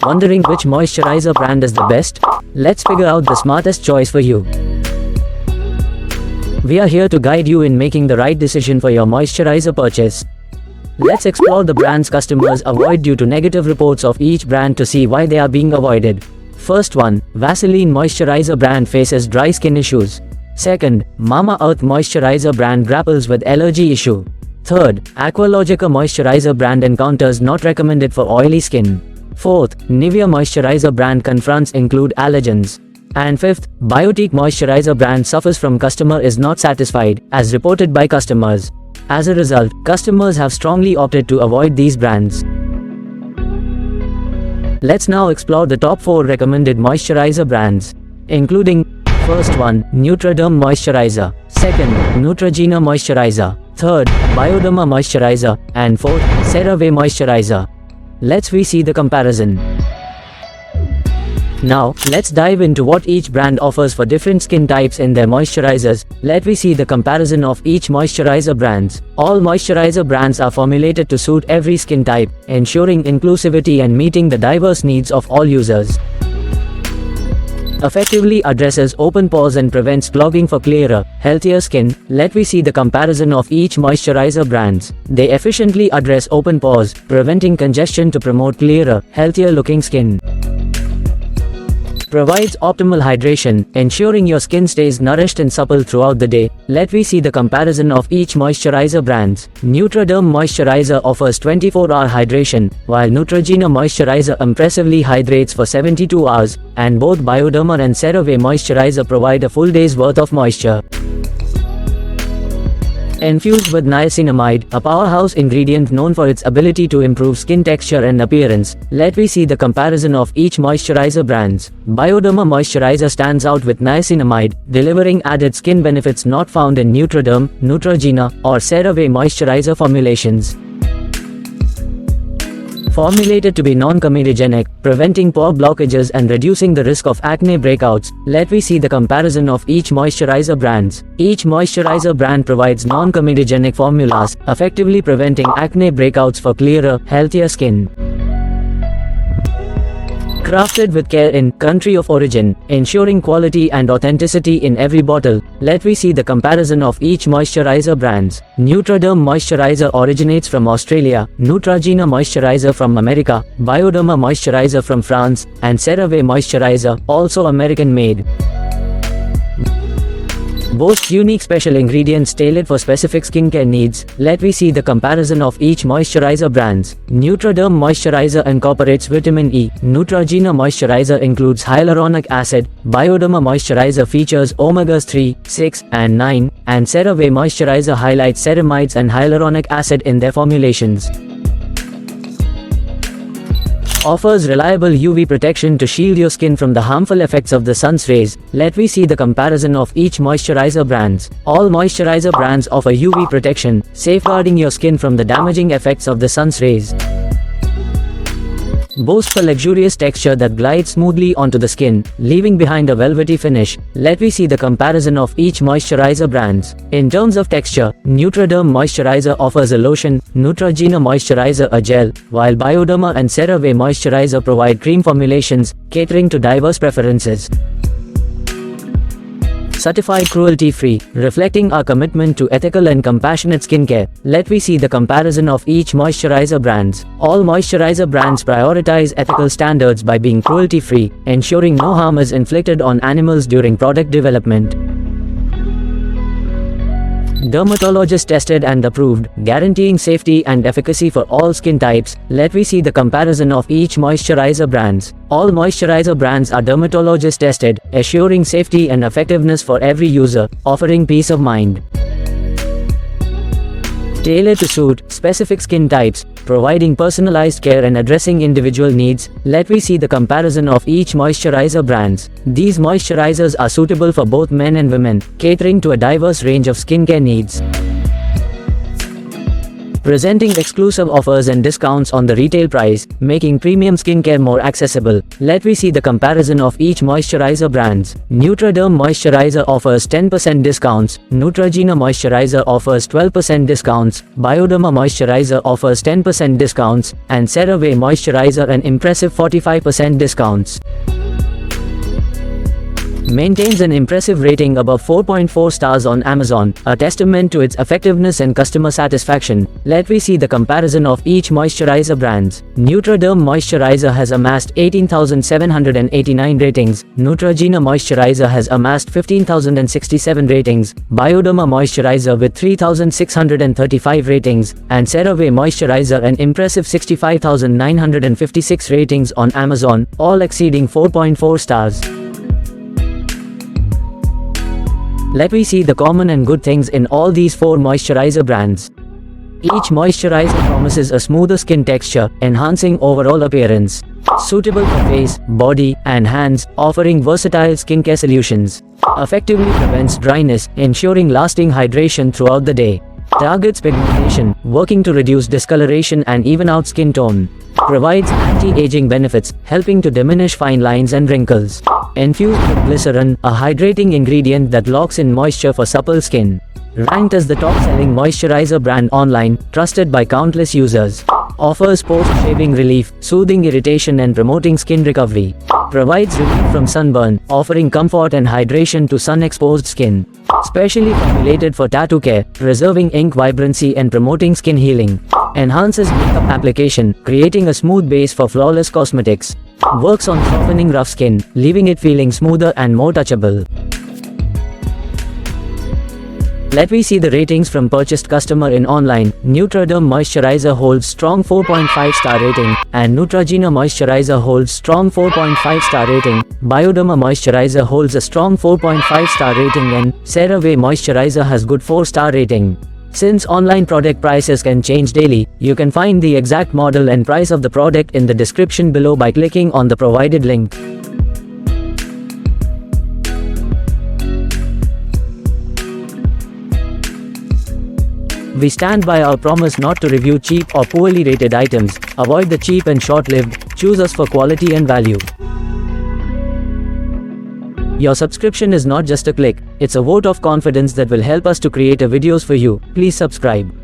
Wondering which moisturizer brand is the best? Let's figure out the smartest choice for you. We are here to guide you in making the right decision for your moisturizer purchase. Let's explore the brands customers avoid due to negative reports of each brand to see why they are being avoided. First one, Vaseline moisturizer brand faces dry skin issues. Second, Mamaearth moisturizer brand grapples with allergy issue. Third, Aqualogica moisturizer brand encounters not recommended for oily skin. Fourth, Nivea moisturizer brand confronts include allergens. And fifth, Biotique moisturizer brand suffers from customer is not satisfied, as reported by customers. As a result, customers have strongly opted to avoid these brands. Let's now explore the top 4 recommended moisturizer brands, including first one, Atoderm moisturizer, second, Neutrogena moisturizer, third, Bioderma moisturizer, and fourth, CeraVe moisturizer. Let's see the comparison. Now, let's dive into what each brand offers for different skin types in their moisturizers. Let me see the comparison of each moisturizer brands. All moisturizer brands are formulated to suit every skin type, ensuring inclusivity and meeting the diverse needs of all users. Effectively addresses open pores and prevents clogging for clearer, healthier skin. Let me see the comparison of each moisturizer brands. They efficiently address open pores, preventing congestion to promote clearer, healthier looking skin. Provides optimal hydration, ensuring your skin stays nourished and supple throughout the day. Let me see the comparison of each moisturizer brands. Atoderm moisturizer offers 24-hour hydration, while Neutrogena moisturizer impressively hydrates for 72 hours, and both Bioderma and CeraVe moisturizer provide a full day's worth of moisture. Infused with niacinamide, a powerhouse ingredient known for its ability to improve skin texture and appearance. Let me see the comparison of each moisturizer brands. Bioderma moisturizer stands out with niacinamide, delivering added skin benefits not found in Atoderm, Neutrogena, or CeraVe moisturizer formulations. Formulated to be non-comedogenic, preventing pore blockages and reducing the risk of acne breakouts. Let me see the comparison of each moisturizer brands. Each moisturizer brand provides non-comedogenic formulas, effectively preventing acne breakouts for clearer, healthier skin. Crafted with care in country of origin, ensuring quality and authenticity in every bottle. Let me see the comparison of each moisturizer brands. Atoderm moisturizer originates from Australia, Neutrogena moisturizer from America, Bioderma moisturizer from France, and CeraVe moisturizer, also American made. Boasts unique special ingredients tailored for specific skincare needs. Let me see the comparison of each moisturizer brands. Atoderm moisturizer incorporates vitamin E. Neutrogena moisturizer includes hyaluronic acid. Bioderma moisturizer features omegas 3, 6, and 9. And CeraVe moisturizer highlights ceramides and hyaluronic acid in their formulations. Offers reliable UV protection to shield your skin from the harmful effects of the sun's rays. Let me see the comparison of each moisturizer brands. All moisturizer brands offer UV protection, safeguarding your skin from the damaging effects of the sun's rays. Boasts a luxurious texture that glides smoothly onto the skin, leaving behind a velvety finish. Let me see the comparison of each moisturizer brands. In terms of texture, Atoderm moisturizer offers a lotion, Neutrogena moisturizer a gel, while Bioderma and CeraVe moisturizer provide cream formulations, catering to diverse preferences. Certified cruelty-free, reflecting our commitment to ethical and compassionate skincare. Let me see the comparison of each moisturizer brands. All moisturizer brands prioritize ethical standards by being cruelty-free, ensuring no harm is inflicted on animals during product development. Dermatologist tested and approved, guaranteeing safety and efficacy for all skin types. Let me see the comparison of each moisturizer brands. All moisturizer brands are dermatologist tested, assuring safety and effectiveness for every user, offering peace of mind. Tailored to suit specific skin types, providing personalized care and addressing individual needs. Let me see the comparison of each moisturizer brands. These moisturizers are suitable for both men and women, catering to a diverse range of skincare needs. presenting exclusive offers and discounts on the retail price, making premium skincare more accessible. Let me see the comparison of each moisturizer brands. Atoderm Moisturizer offers 10% discounts, Neutrogena Moisturizer offers 12% discounts, Bioderma Moisturizer offers 10% discounts, and CeraVe Moisturizer an impressive 45% discounts. Maintains an impressive rating above 4.4 stars on Amazon, a testament to its effectiveness and customer satisfaction. Let me see the comparison of each moisturizer brands. Atoderm Moisturizer has amassed 18,789 ratings, Neutrogena Moisturizer has amassed 15,067 ratings, Bioderma Moisturizer with 3,635 ratings, and CeraVe Moisturizer an impressive 65,956 ratings on Amazon, all exceeding 4.4 stars. Let me see the common and good things in all these 4 moisturizer brands. Each moisturizer promises a smoother skin texture, enhancing overall appearance. Suitable for face, body, and hands, offering versatile skincare solutions. Effectively prevents dryness, ensuring lasting hydration throughout the day. Targets pigmentation, working to reduce discoloration and even out skin tone. Provides anti-aging benefits, helping to diminish fine lines and wrinkles. Infused with glycerin, a hydrating ingredient that locks in moisture for supple skin. Ranked as the top-selling moisturizer brand online, trusted by countless users. Offers post-shaving relief, soothing irritation and promoting skin recovery. Provides relief from sunburn, offering comfort and hydration to sun-exposed skin. Specially formulated for tattoo care, preserving ink vibrancy and promoting skin healing. Enhances makeup application, creating a smooth base for flawless cosmetics. Works on softening rough skin, leaving it feeling smoother and more touchable. Let me see the ratings from purchased customer in online. Atoderm Moisturizer holds strong 4.5 star rating, and Neutrogena Moisturizer holds strong 4.5 star rating. Bioderma Moisturizer holds a strong 4.5 star rating, and CeraVe Moisturizer has good 4 star rating. Since online product prices can change daily, you can find the exact model and price of the product in the description below by clicking on the provided link. We stand by our promise not to review cheap or poorly rated items. Avoid the cheap and short-lived. Choose us for quality and value. Your subscription is not just a click, it's a vote of confidence that will help us to create videos for you. Please subscribe.